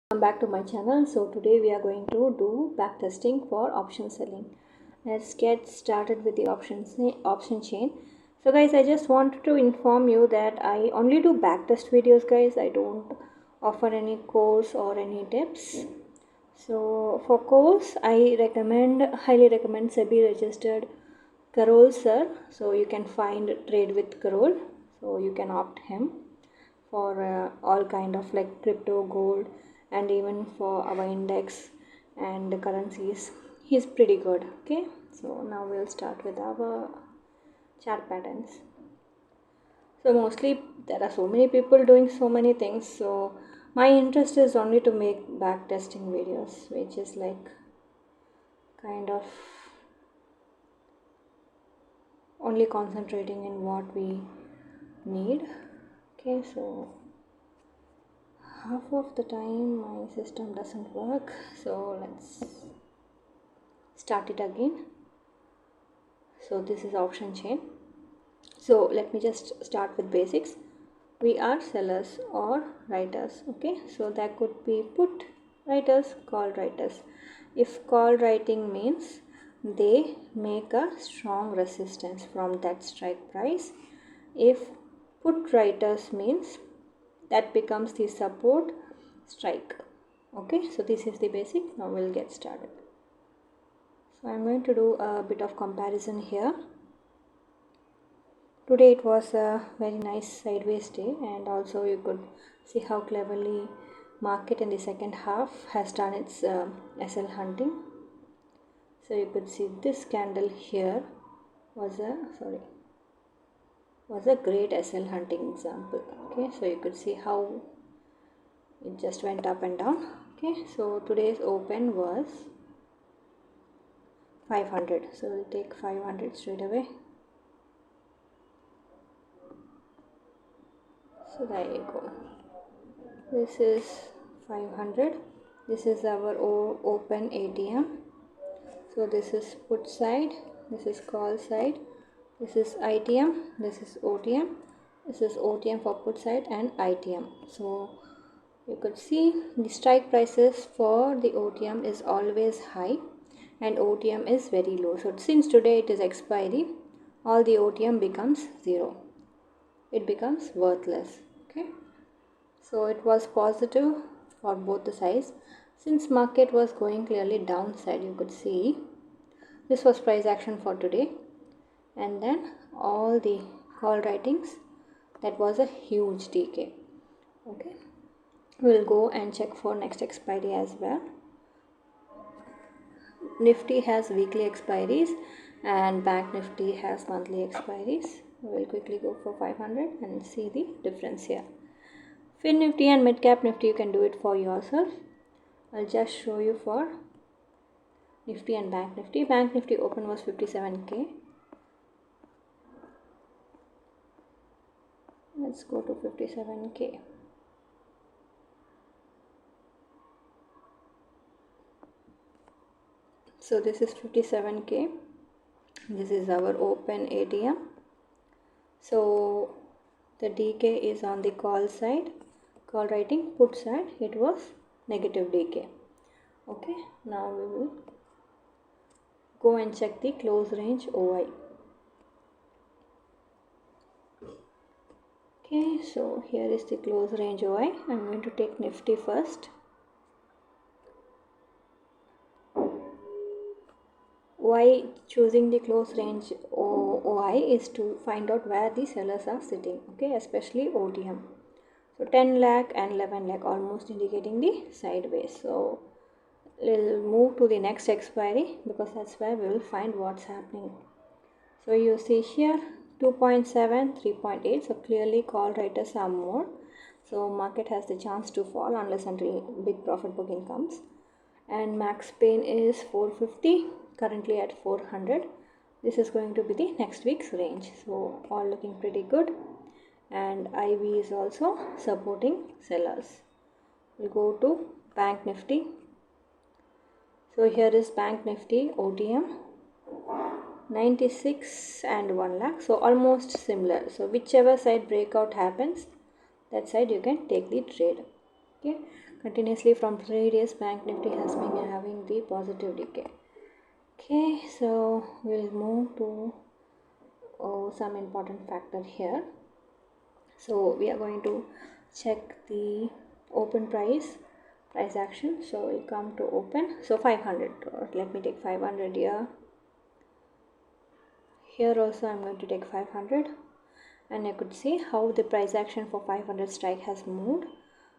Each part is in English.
Welcome back to my channel. So today we are going to do backtesting for option selling. Let's get started with the option chain. So guys, I just wanted to inform you that I only do backtest videos, guys. I don't offer any course or any tips. So for course, I highly recommend SEBI registered Carol sir. So you can find Trade with Carol. So you can opt him for all kind of like crypto, gold, and even for our index and the currencies. He's pretty good. Okay, so now we'll start with our chart patterns. So mostly there are so many people doing so many things, so my interest is only to make back testing videos, which is like kind of only concentrating in what we need. Okay, so half of the time my system doesn't work, so let's start it again. So this is option chain. So let me just start with basics. We are sellers or writers. Okay, so that could be put writers, call writers. If call writing means they make a strong resistance from that strike price. If put writers means that becomes the support strike. Okay, so this is the basic. Now we'll get started. So I'm going to do a bit of comparison here. Today it was a very nice sideways day, and also you could see how cleverly market in the second half has done its SL hunting. So you could see this candle here was a great SL hunting example. Okay, so you could see how it just went up and down. Okay, so today's open was 500, so we'll take 500 straight away. So there you go. This is 500. This is our open ATM. So this is put side, this is call side, this is ITM, this is OTM, this is OTM for put side and ITM. So you could see the strike prices for the OTM is always high and OTM is very low. So since today it is expiry, all the OTM becomes 0. It becomes worthless. Okay, so it was positive for both the sides. Since market was going clearly downside, you could see this was price action for today, and then all the call writings, that was a huge decay. Okay, we'll go and check for next expiry as well. Nifty has weekly expiries and Bank Nifty has monthly expiries. We'll quickly go for 500 and see the difference here. Finnifty and Midcap Nifty, you can do it for yourself. I'll just show you for Nifty and Bank Nifty. Bank Nifty open was 57k. Let's go to 57k. So this is 57k. This is our open ATM. So the decay is on the call side. Call writing put side, it was negative decay. Okay, now we will go and check the close range OI. Okay, so here is the close range OI. I'm going to take Nifty first. Why choosing the close range OI is to find out where the sellers are sitting. Okay, especially OTM. So 10 lakh and 11 lakh almost indicating the sideways. So we'll move to the next expiry because that's where we will find what's happening. So you see here 2.7, 3.8. So clearly call writers are more. So market has the chance to fall unless until big profit booking comes. And max pain is 450, currently at 400. This is going to be the next week's range. So all looking pretty good. And IV is also supporting sellers. We'll go to Bank Nifty. So here is Bank Nifty OTM 96 and 1 lakh. So almost similar. So whichever side breakout happens, that side you can take the trade. Okay. continuously from 3 days Bank Nifty has been having the positive decay. Okay, so we'll move to some important factor here. So we are going to check the open price action. So we come to open, so 500, let me take 500 here. Here also I'm going to take 500, and you could see how the price action for 500 strike has moved.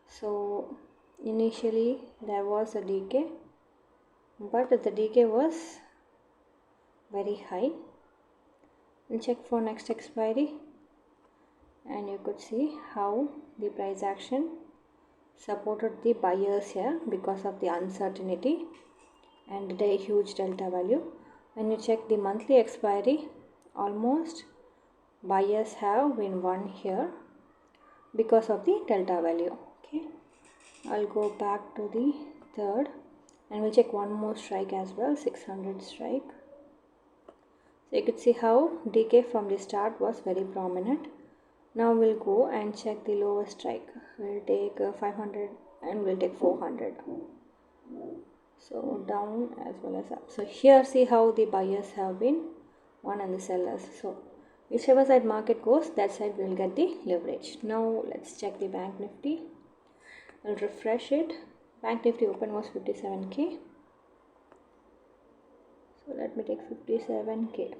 So initially there was a decay, but the decay was very high. We'll check for next expiry, and you could see how the price action supported the buyers here because of the uncertainty and the huge delta value. When you check the monthly expiry, almost buyers have been won here because of the delta value. Okay, I'll go back to the third, and we'll check one more strike as well, 600 strike. So you could see how decay from the start was very prominent. Now we'll go and check the lowest strike. We'll take 500 and we'll take 400. So down as well as up. So here see how the buyers have been won and the sellers. So whichever side market goes, that side will get the leverage. Now let's check the Bank Nifty. I'll refresh it. Bank Nifty open was 57k. So let me take 57k.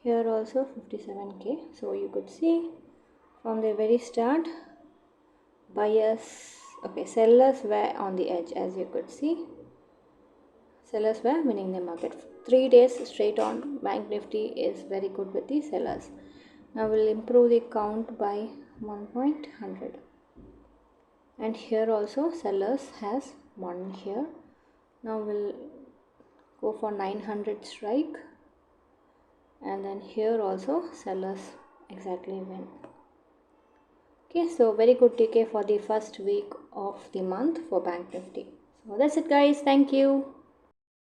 Here also 57k. So you could see from the very start, sellers were on the edge. As you could see, sellers were winning the market. 3 days straight on, Bank Nifty is very good with the sellers. Now we'll improve the count by 1.100. And here also sellers has won here. Now we'll go for 900 strike, and then here also sellers exactly win. Okay, so very good decay for the first week of the month for Bank Nifty. So that's it guys, thank you.